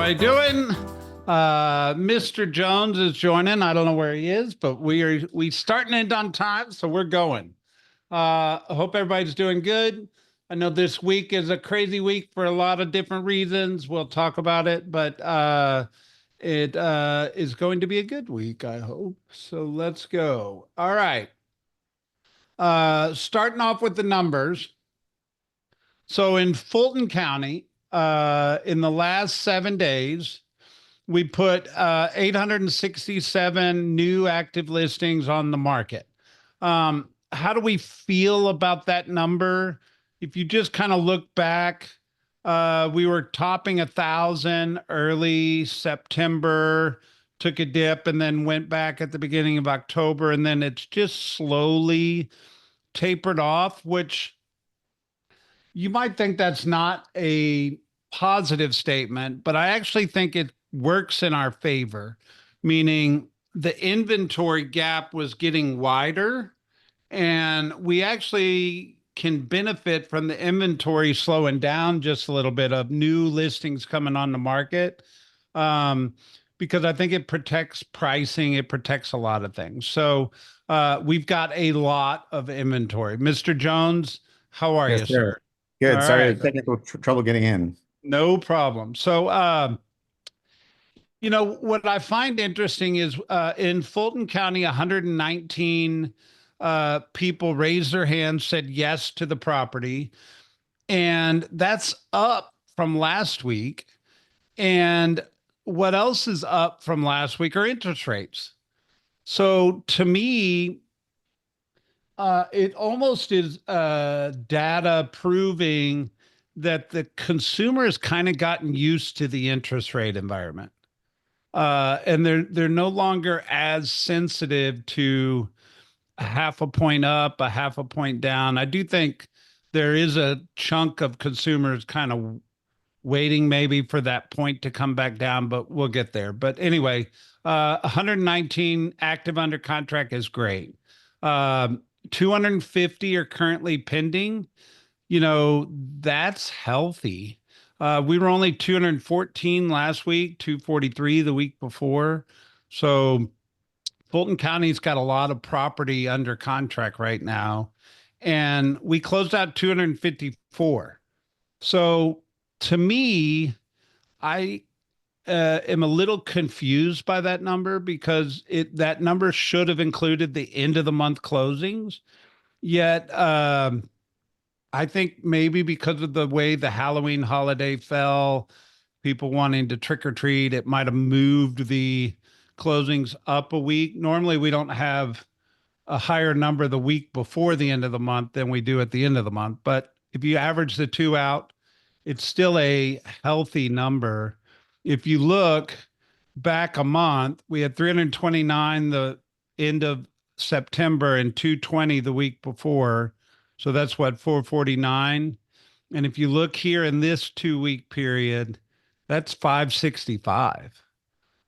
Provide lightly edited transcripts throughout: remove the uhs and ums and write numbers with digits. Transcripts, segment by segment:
everybody doing? Mr. Jones is joining. I don't know where he is, but we starting it on time, so we're going. I hope everybody's doing good. I know this week is a crazy week for a lot of different reasons. We'll talk about it, but it is going to be a good week, I hope. So let's go. All right. Starting off with the numbers. So in Fulton County, in the last 7 days, we put 867 new active listings on the market. How do we feel about that number? If you just kind of look back, we were topping 1,000 early September, took a dip, and then went back at the beginning of October, and then it's just slowly tapered off, which you might think that's not a positive statement, but I actually think it works in our favor, meaning the inventory gap was getting wider, and we actually can benefit from the inventory slowing down just a little bit of new listings coming on the market. Um, because I think it protects pricing, it protects a lot of things. So we've got a lot of inventory. Mr. Jones, how are Yes, you, sir. sir? All Good. Sorry, right. technical trouble getting in. No problem. So, what I find interesting is in Fulton County, 119 people raised their hands, said yes to the property. And that's up from last week. And what else is up from last week are interest rates. So to me, it almost is data proving that the consumer has kind of gotten used to the interest rate environment, and they're no longer as sensitive to a half a point up, a half a point down. I do think there is a chunk of consumers kind of waiting maybe for that point to come back down, but we'll get there. But anyway, 119 active under contract is great. 250 are currently pending. That's healthy. We were only 214 last week, 243 the week before. So Fulton County's got a lot of property under contract right now. And we closed out 254. So to me, I am a little confused by that number because that number should have included the end of the month closings. Yet I think maybe because of the way the Halloween holiday fell, people wanting to trick or treat, it might have moved the closings up a week. Normally, we don't have a higher number the week before the end of the month than we do at the end of the month. But if you average the two out, it's still a healthy number. If you look back a month, we had 329 the end of September and 220 the week before. So that's what, 449. And if you look here in this 2 week period, that's 565.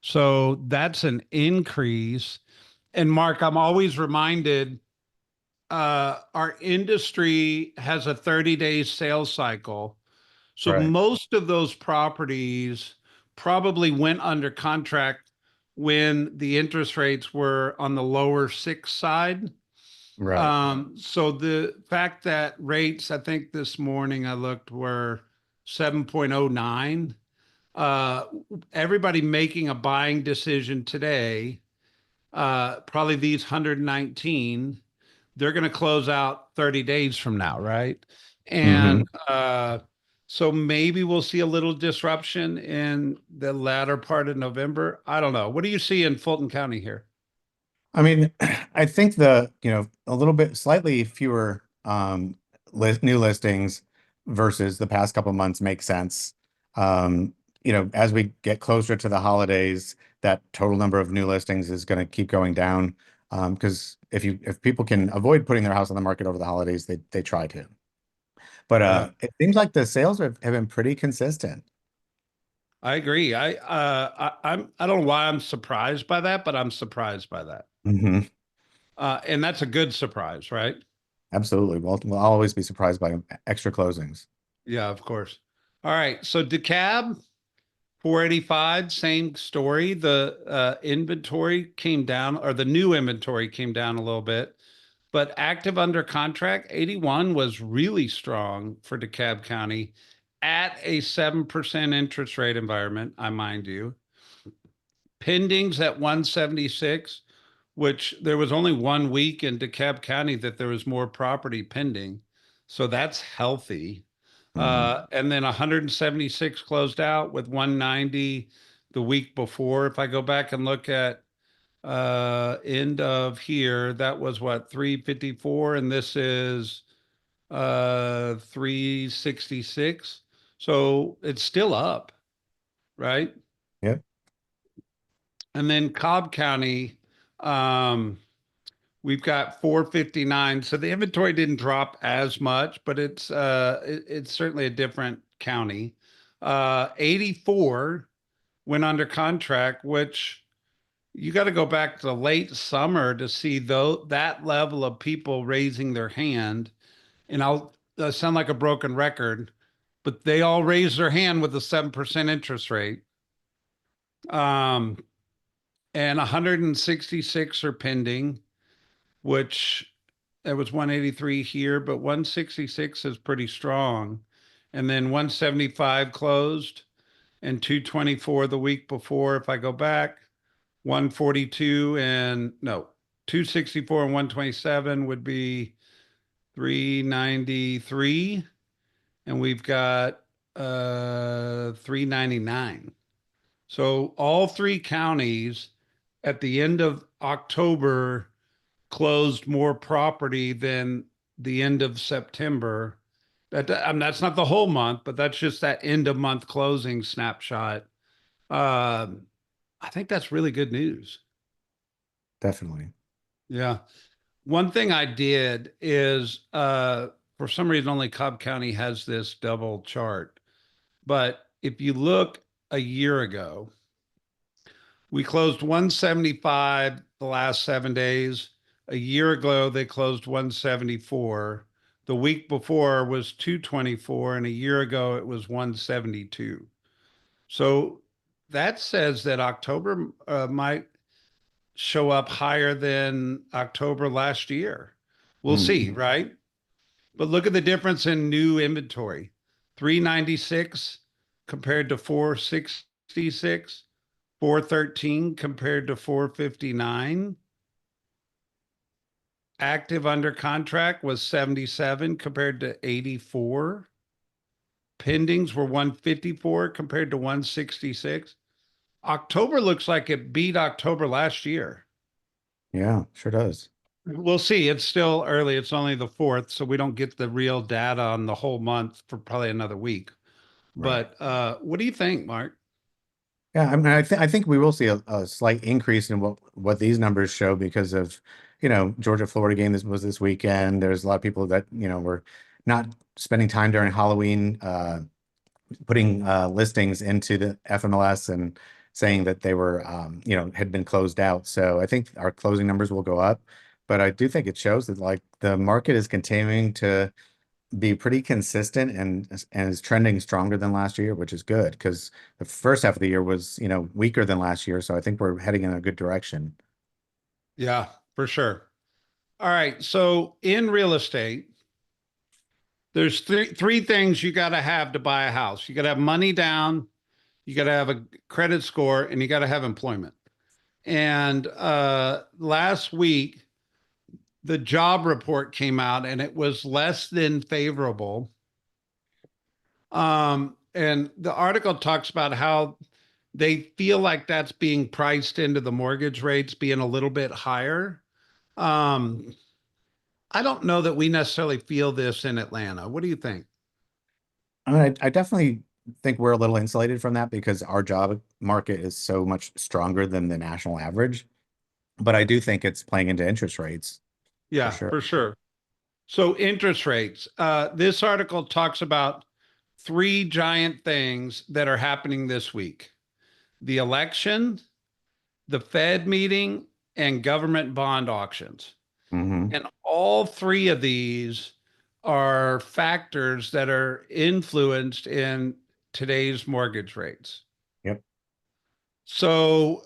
So that's an increase. And Mark, I'm always reminded our industry has a 30-day sales cycle. So Right. most of those properties probably went under contract when the interest rates were on the lower six side. Right. So the fact that rates, I think this morning I looked, were 7.09. Uh, Everybody making a buying decision today, probably these 119, they're going to close out 30 days from now, right? hmm And so maybe we'll see a little disruption in the latter part of November. I don't know. What do you see in Fulton County here? I mean, I think a little bit slightly fewer new listings versus the past couple of months makes sense. As we get closer to the holidays, that total number of new listings is going to keep going down. Because if people can avoid putting their house on the market over the holidays, they try to. But Yeah, it seems like the sales have been pretty consistent. I agree. I don't know why I'm surprised by that, but I'm surprised by that. hmm And that's a good surprise, right? Absolutely. We'll always be surprised by extra closings. Yeah, of course. All right. So DeKalb, 485, same story. The inventory came down, or the new inventory came down a little bit, but active under contract, 81 was really strong for DeKalb County at a 7% interest rate environment, I mind you. Pendings at 176, which there was only 1 week in DeKalb County that there was more property pending. So that's healthy. Hmm. And then 176 closed out with 190 the week before. If I go back and look at end of here, that was what, 354, and this is 366. So it's still up, right? Yep. And then Cobb County, um, we've got 459. So the inventory didn't drop as much, but it's certainly a different county. 84 went under contract, which you got to go back to late summer to see though that level of people raising their hand. And I'll sound like a broken record, but they all raised their hand with a 7% interest rate. Um, and 166 are pending, which there was 183 here, but 166 is pretty strong. And then 175 closed and 224 the week before. If I go back, 142 and no, 264 and 127 would be 393. And we've got 399. So all three counties at the end of October closed more property than the end of September. That's not the whole month, but that's just that end of month closing snapshot. Um, I think that's really good news. Definitely. Yeah. One thing I did is for some reason only Cobb County has this double chart. But if you look a year ago, we closed 175 the last 7 days. A year ago, they closed 174. The week before was 224, and a year ago, it was 172. So that says that October might show up higher than October last year. We'll see, Hmm. right? But look at the difference in new inventory, 396 compared to 466. 413 compared to 459. Active under contract was 77 compared to 84. Pendings were 154 compared to 166. October looks like it beat October last year. Yeah, sure does. We'll see. It's still early. It's only the 4th, so we don't get the real data on the whole month for probably another week. Right. But what do you think, Mark? Yeah, I mean, I think we will see a slight increase in what these numbers show because of, Georgia Florida game this was this weekend. There's a lot of people that, were not spending time during Halloween, putting listings into the FMLS and saying that they were, had been closed out. So I think our closing numbers will go up, but I do think it shows that like the market is continuing to be pretty consistent and is trending stronger than last year, which is good because the first half of the year was, weaker than last year. So I think we're heading in a good direction. Yeah, for sure. All right. So in real estate, there's three things you got to have to buy a house. You got to have money down, you got to have a credit score, and you got to have employment. And last week, the job report came out, and it was less than favorable. And the article talks about how they feel like that's being priced into the mortgage rates being a little bit higher. Um, I don't know that we necessarily feel this in Atlanta. What do you think? I mean, I definitely think we're a little insulated from that because our job market is so much stronger than the national average. But I do think it's playing into interest rates for Yeah, sure. for sure. So interest rates. This article talks about three giant things that are happening this week: the election, the Fed meeting, and government bond auctions. Hmm. And all three of these are factors that are influenced in today's mortgage rates. Yep. So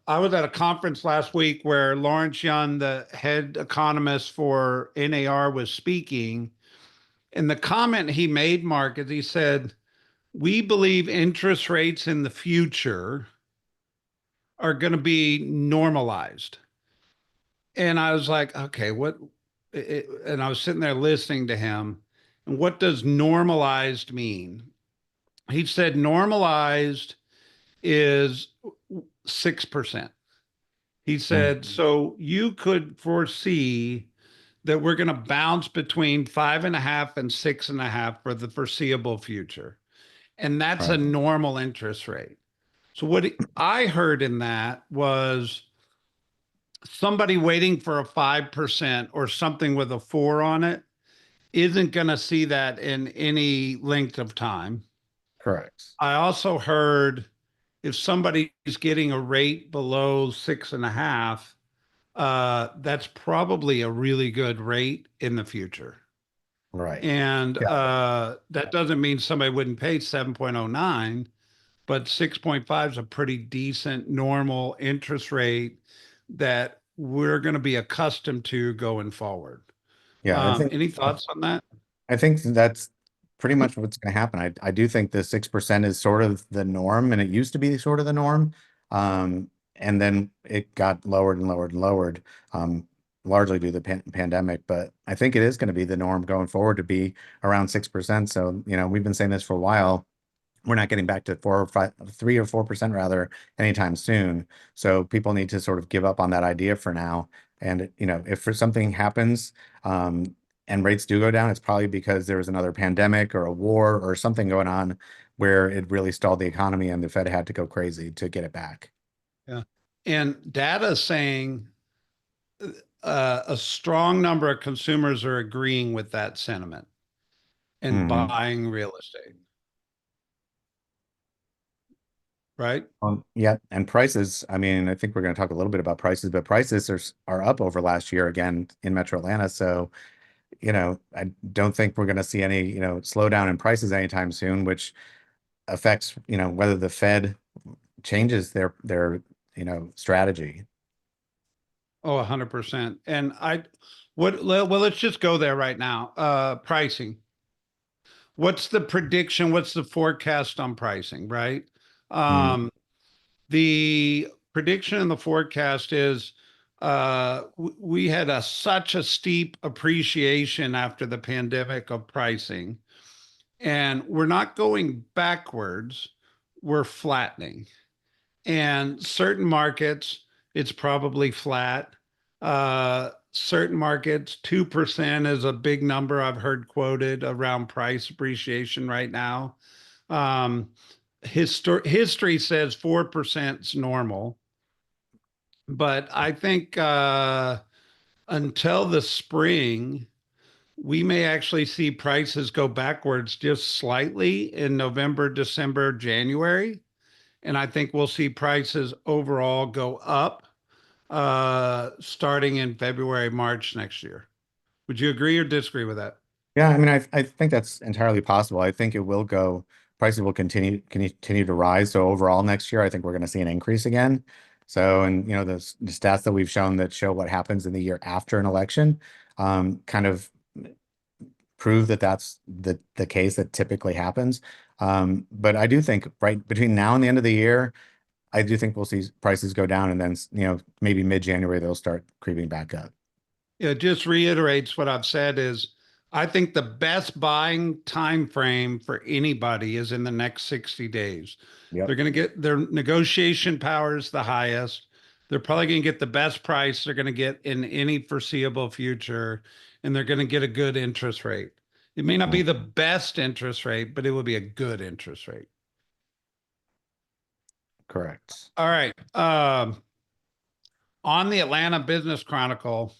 I was at a conference last week where Lawrence Young, the head economist for NAR, was speaking. And the comment he made, Mark, is he said, "We believe interest rates in the future are going to be normalized." And I was like, okay, what? And I was sitting there listening to him. And what does normalized mean? He said normalized is 6%. He said, Mhm. so you could foresee that we're going to bounce between 5.5 and 6.5 for the foreseeable future. And that's a Right. normal interest rate. So what I heard in that was somebody waiting for a 5% or something with a four on it isn't going to see that in any length of time. Correct. I also heard if somebody's getting a rate below 6.5, that's probably a really good rate in the future. Right. And Yeah. that doesn't mean somebody wouldn't pay 7.09, but 6.5 is a pretty decent normal interest rate that we're going to be accustomed to going forward. Yeah. Any thoughts on that? I think that's pretty much what's going to happen. I do think the 6% is sort of the norm, and it used to be sort of the norm. And then it got lowered and lowered and lowered, largely due to the pandemic. But I think it is going to be the norm going forward to be around 6%. So, we've been saying this for a while. We're not getting back to 4 or 5, 3 or 4% rather anytime soon. So people need to sort of give up on that idea for now. And if for something happens, and rates do go down, it's probably because there was another pandemic or a war or something going on where it really stalled the economy and the Fed had to go crazy to get it back. Yeah. And data is saying a strong number of consumers are agreeing with that sentiment and Mhm. buying real estate, right? Yeah, and prices. I mean, I think we're going to talk a little bit about prices, but prices are up over last year again in Metro Atlanta. So I don't think we're going to see any, slowdown in prices anytime soon, which affects, whether the Fed changes their strategy. Oh, 100%. And well, let's just go there right now. Pricing. What's the prediction? What's the forecast on pricing, right? Mm, Um, the prediction and the forecast is we had such a steep appreciation after the pandemic of pricing, and we're not going backwards, we're flattening. And certain markets, it's probably flat. Certain markets, 2% is a big number I've heard quoted around price appreciation right now. Um, history says 4% is normal, but I think until the spring, we may actually see prices go backwards just slightly in November, December, January. And I think we'll see prices overall go up starting in February, March next year. Would you agree or disagree with that? yeah, I mean, I think that's entirely possible. I think it will go, prices will continue to rise. So overall next year, I think we're going to see an increase again. So, and the stats that we've shown that show what happens in the year after an election, kind of prove that that's the case that typically happens. But I do think right between now and the end of the year, I do think we'll see prices go down, and then maybe mid-January they'll start creeping back up. It just reiterates what I've said is I think the best buying time frame for anybody is in the next 60 days. Yep. They're going to get their negotiation power is the highest. They're probably going to get the best price they're going to get in any foreseeable future, and they're going to get a good interest rate. It may not be the Mhm. best interest rate, but it will be a good interest rate. Correct. All right. On the Atlanta Business Chronicle,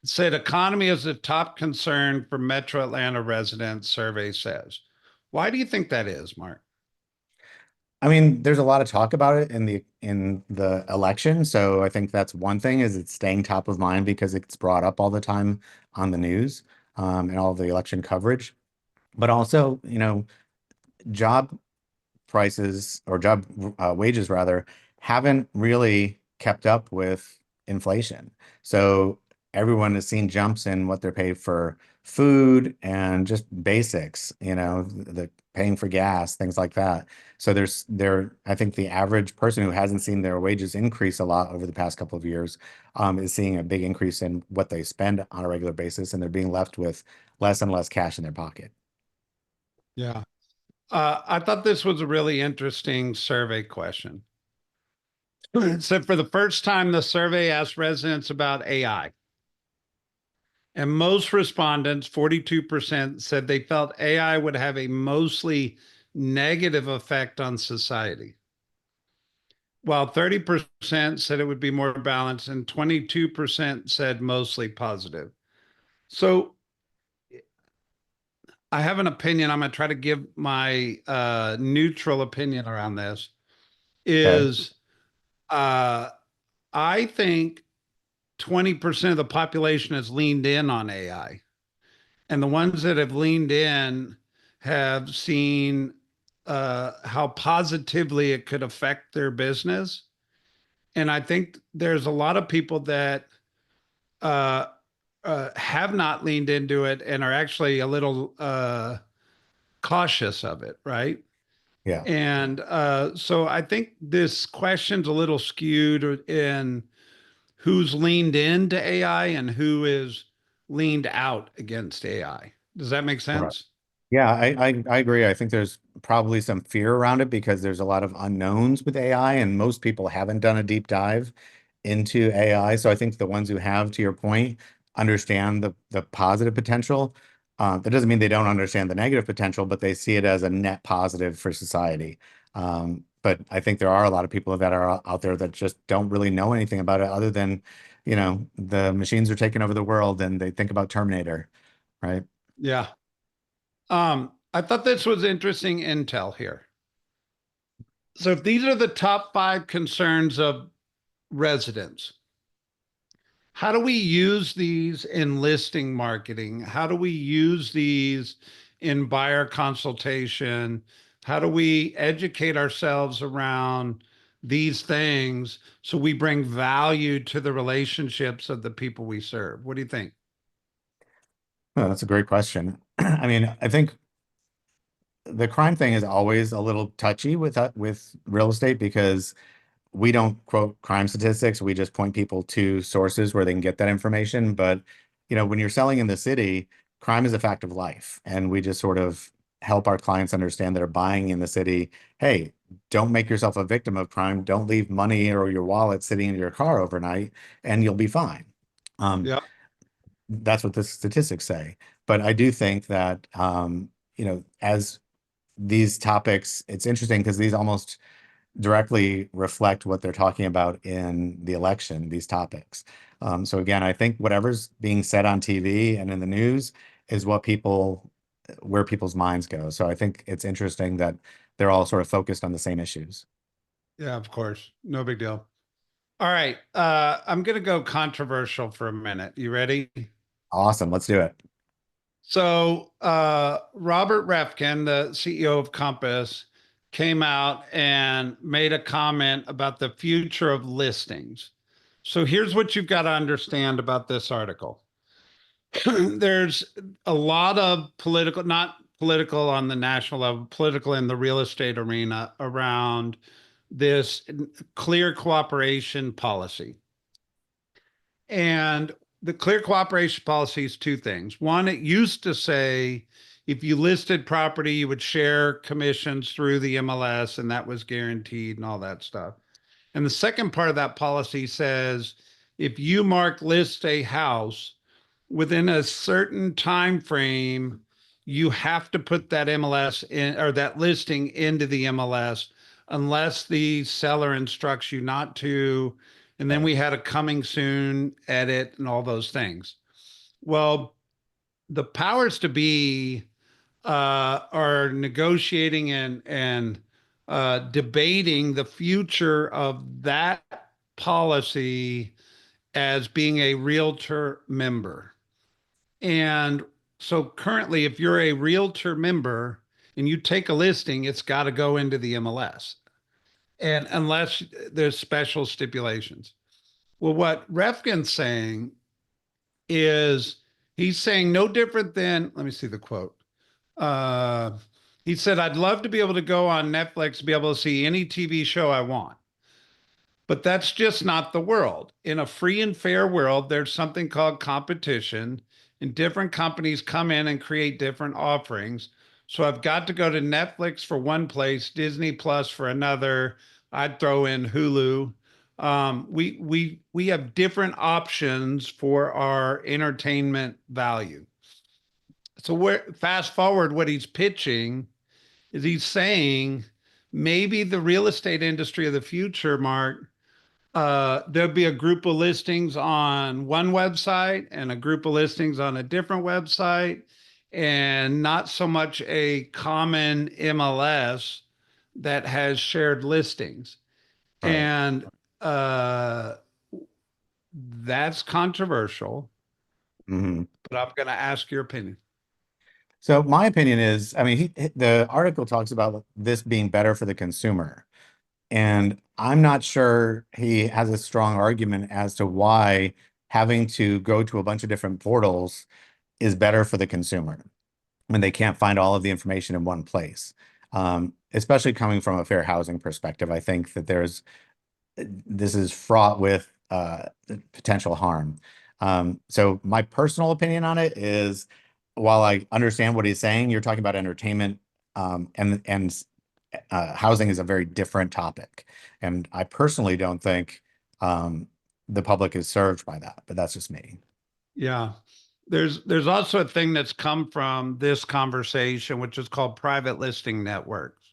it said economy is the top concern for Metro Atlanta residents, survey says. Why do you think that is, Mark? I mean, there's a lot of talk about it in the election, so I think that's one thing is it's staying top of mind because it's brought up all the time on the news, and all the election coverage. But also, job prices or job wages rather haven't really kept up with inflation. So everyone has seen jumps in what they're paid for food and just basics, the paying for gas, things like that. So I think the average person who hasn't seen their wages increase a lot over the past couple of years is seeing a big increase in what they spend on a regular basis, and they're being left with less and less cash in their pocket. Yeah. I thought this was a really interesting survey question. So, for the first time, the survey asked residents about AI. And most respondents, 42%, said they felt AI would have a mostly negative effect on society, while 30% said it would be more balanced and 22% said mostly positive. So I have an opinion. I'm going to try to give my neutral opinion around this. Okay. Is uh, I think 20% of the population has leaned in on AI. And the ones that have leaned in have seen how positively it could affect their business. And I think there's a lot of people that uh, have not leaned into it and are actually a little cautious of it, right? Yeah. And so I think this question's a little skewed in who's leaned into AI and who is leaned out against AI. Does that make Right. sense? Yeah, I agree. I think there's probably some fear around it because there's a lot of unknowns with AI, and most people haven't done a deep dive into AI. So I think the ones who have, to your point, understand the positive potential. That doesn't mean they don't understand the negative potential, but they see it as a net positive for society. But I think there are a lot of people that are out there that just don't really know anything about it other than, the machines are taking over the world and they think about Terminator, right? Yeah. I thought this was interesting intel here. So if these are the top five concerns of residents, how do we use these in listing marketing? How do we use these in buyer consultation? How do we educate ourselves around these things so we bring value to the relationships of the people we serve? What do you think? Oh, that's a great question. I mean, I think the crime thing is always a little touchy with real estate because we don't quote crime statistics. We just point people to sources where they can get that information. But, when you're selling in the city, crime is a fact of life. And we just sort of help our clients understand that are buying in the city. Hey, don't make yourself a victim of crime. Don't leave money or your wallet sitting in your car overnight, and you'll be fine. Um, Yeah. that's what the statistics say. But I do think that, as these topics, it's interesting because these almost directly reflect what they're talking about in the election, these topics. So again, I think whatever's being said on TV and in the news is where people's minds go. So I think it's interesting that they're all sort of focused on the same issues. Yeah, of course. No big deal. All right. I'm going to go controversial for a minute. You ready? Awesome. Let's do it. So, Robert Refkin, the CEO of Compass, came out and made a comment about the future of listings. So, here's what you've got to understand about this article. There's a lot of political, not political on the national level, political in the real estate arena around this clear cooperation policy. And the clear cooperation policy is two things. One, it used to say if you listed property, you would share commissions through the MLS, and that was guaranteed and all that stuff. And the second part of that policy says if you mark list a house within a certain time frame, you have to put that MLS in or that listing into the MLS unless the seller instructs you not to. And then Right. we had a coming soon edit and all those things. Well, the powers to be are negotiating and debating the future of that policy as being a realtor member. And so currently, if you're a realtor member and you take a listing, it's got to go into the MLS. And unless there's special stipulations. Well, what Refkin's saying is he's saying no different than, let me see the quote. Uh, he said, I'd love to be able to go on Netflix, be able to see any TV show I want. But that's just not the world. In a free and fair world, there's something called competition, and different companies come in and create different offerings. So I've got to go to Netflix for one place, Disney Plus for another. I'd throw in Hulu. We have different options for our entertainment value. So where fast forward, what he's pitching is he's saying maybe the real estate industry of the future, Mark, there'll be a group of listings on one website and a group of listings on a different website, and not so much a common MLS that has shared listings. Right. And uh, that's controversial, Hmm. but I'm going to ask your opinion. So my opinion is, I mean, the article talks about this being better for the consumer. And I'm not sure he has a strong argument as to why having to go to a bunch of different portals is better for the consumer when they can't find all of the information in one place. Especially coming from a fair housing perspective, I think that this is fraught with potential harm. So my personal opinion on it is, while I understand what he's saying, you're talking about entertainment, and housing is a very different topic. And I personally don't think the public is served by that, but that's just me. Yeah. There's also a thing that's come from this conversation, which is called private listing networks.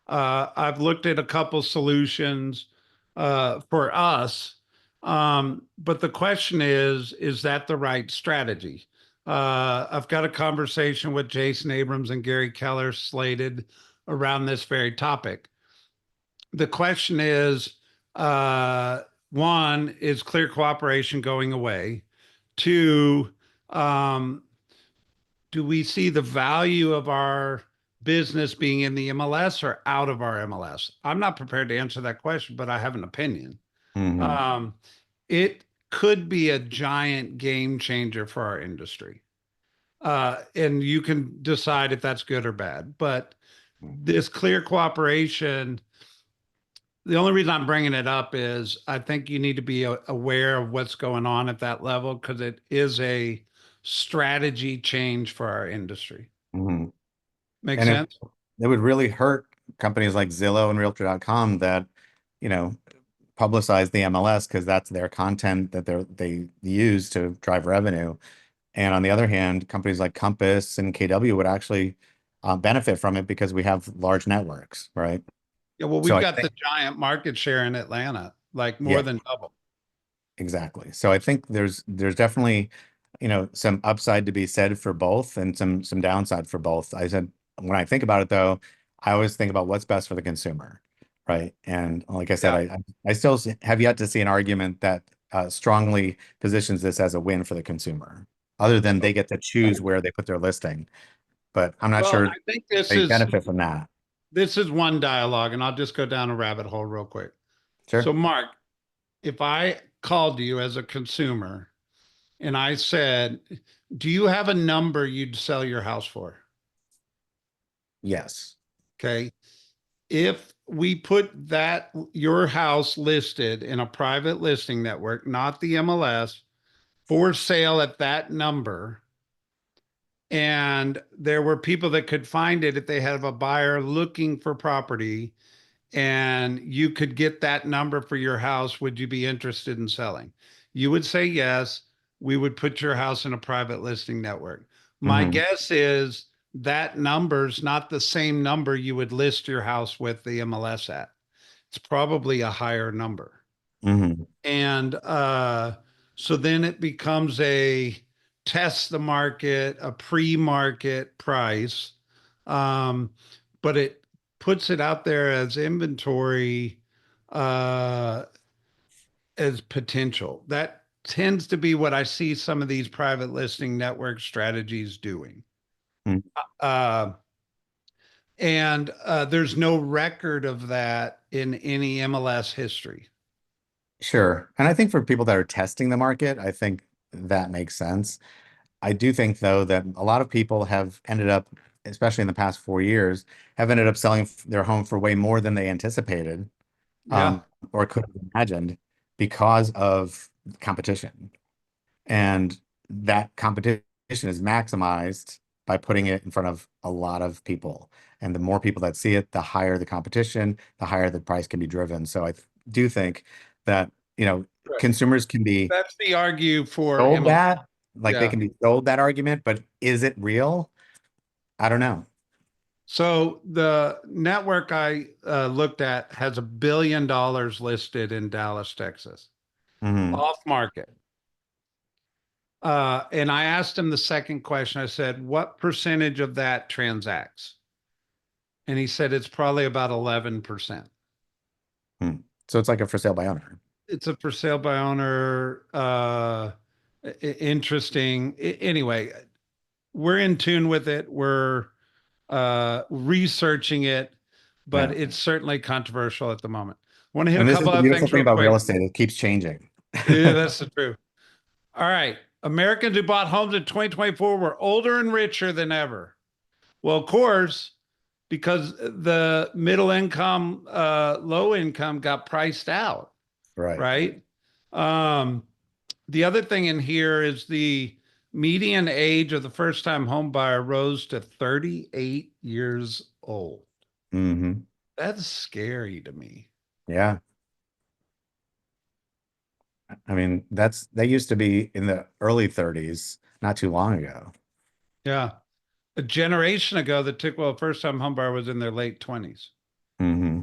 I've looked at a couple solutions for us, but the question is that the right strategy? I've got a conversation with Jason Abrams and Gary Keller slated around this very topic. The question is, uh, one, is clear cooperation going away? Two, um, do we see the value of our business being in the MLS or out of our MLS? I'm not prepared to answer that question, but I have an opinion. Hmm. Um, it could be a giant game changer for our industry. And you can decide if that's good or bad. But this clear cooperation, the only reason I'm bringing it up is I think you need to be aware of what's going on at that level because it is a strategy change for our industry. Hmm. Make And sense? it would really hurt companies like Zillow and Realtor.com that, you know, publicize the MLS because that's their content that they use to drive revenue. And on the other hand, companies like Compass and KW would actually benefit from it because we have large networks, right? Yeah, well, So we've I got think, the giant market share in Atlanta, like more yeah, than double. exactly. So I think there's definitely, some upside to be said for both and some downside for both. I said when I think about it though, I always think about what's best for the consumer, right? And like I said, Yeah, I still have yet to see an argument that strongly positions this as a win for the consumer, other than so they get to choose where they put their listing. But I'm not well, sure I think this they is benefit from that. this is one dialogue, and I'll just go down a rabbit hole real quick. So, Sure. Mark, if I called you as a consumer and I said, "Do you have a number you'd sell your house for?" Yes. Okay. If we put that your house listed in a private listing network, not the MLS, for sale at that number, and there were people that could find it if they have a buyer looking for property, and you could get that number for your house, would you be interested in selling? You would say yes. We would put your house in a private listing network. My Hmm. guess is that number's not the same number you would list your house with the MLS at. It's probably a higher number. Hmm. And so then it becomes a test the market, a pre-market price. Um, but it puts it out there as inventory uh, as potential. That tends to be what I see some of these private listing network strategies doing. Uh, And there's no record of that in any MLS history. Sure. And I think for people that are testing the market, I think that makes sense. I do think, though, that a lot of people have ended up, especially in the past 4 years, have ended up selling their home for way more than they anticipated, Yeah, or could have imagined because of competition. And that competition is maximized by putting it in front of a lot of people. And the more people that see it, the higher the competition, the higher the price can be driven. So do think that, right. consumers can be That's the argue for sold MLS. that, like they Yeah. can be sold that argument, but is it real? I don't know. So the network I looked at has $1 billion listed in Dallas, Texas, Hmm. off market. And I asked him the second question. I said, "What percentage of that transacts?" And he said it's probably about 11%. Hmm. So it's like a for sale by owner. It's a for sale by owner. Interesting. Anyway, we're in tune with it. We're researching it, but Yeah. it's certainly controversial at the moment. Want to hit a And this is couple the other beautiful things thing real about real quick? estate. It keeps changing. Yeah, that's the truth. All right. Americans who bought homes in 2024 were older and richer than ever. Well, of course, because the middle income, low income got priced out, Right. right? Um, the other thing in here is the median age of the first time home buyer rose to 38 years old. Hmm. That's scary to me. Yeah. I mean, that used to be in the early 30s, not too long ago. Yeah. A generation ago, the Tickwell first time homebuyer was in their late 20s. Hmm.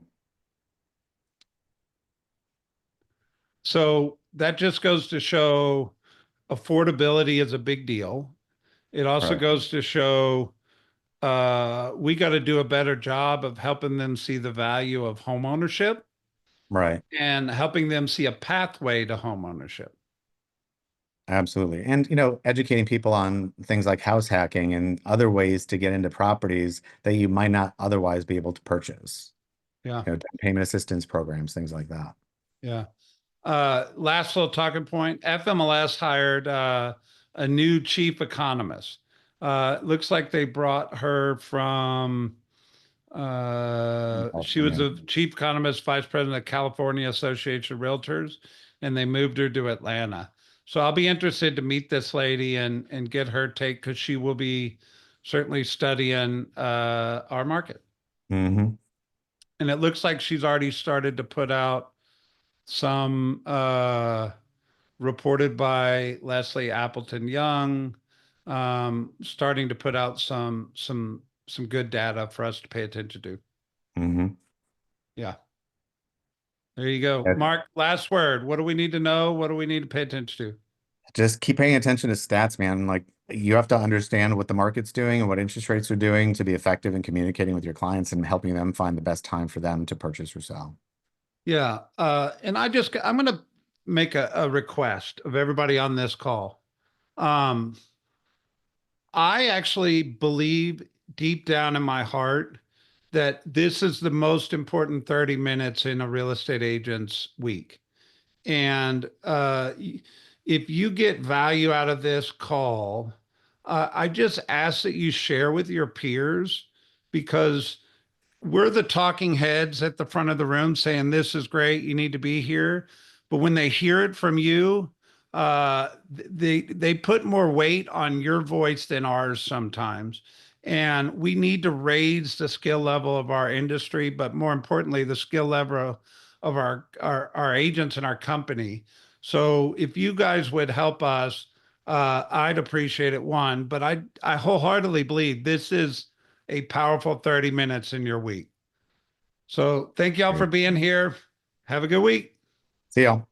So that just goes to show affordability is a big deal. It also Right. goes to show we got to do a better job of helping them see the value of home ownership Right. and helping them see a pathway to home ownership. Absolutely. And, educating people on things like house hacking and other ways to get into properties that you might not otherwise be able to purchase. Yeah. Down payment assistance programs, things like that. Yeah. Last little talking point, FMLS hired a new chief economist. Looks like they brought her from, In she was California. a chief economist, vice president of California Association of Realtors, and they moved her to Atlanta. So I'll be interested to meet this lady and get her take because she will be certainly studying our market. Hmm. And it looks like she's already started to put out some reported by Leslie Appleton Young, starting to put out some good data for us to pay attention to. Hmm. Yeah, there you go, Mark. Last word. What do we need to know? What do we need to pay attention to? Just keep paying attention to stats, man. Like, you have to understand what the market's doing and what interest rates are doing to be effective in communicating with your clients and helping them find the best time for them to purchase or sell. Yeah, and I'm going to make a request of everybody on this call. Um, I actually believe deep down in my heart that this is the most important 30 minutes in a real estate agent's week. And if you get value out of this call, I just ask that you share with your peers because we're the talking heads at the front of the room saying this is great, you need to be here. But when they hear it from you, they put more weight on your voice than ours sometimes. And we need to raise the skill level of our industry, but more importantly, the skill level of our agents and our company. So if you guys would help us, I'd appreciate it. One, but I wholeheartedly believe this is a powerful 30 minutes in your week. So thank y'all for Great. being here. Have a good week. See y'all.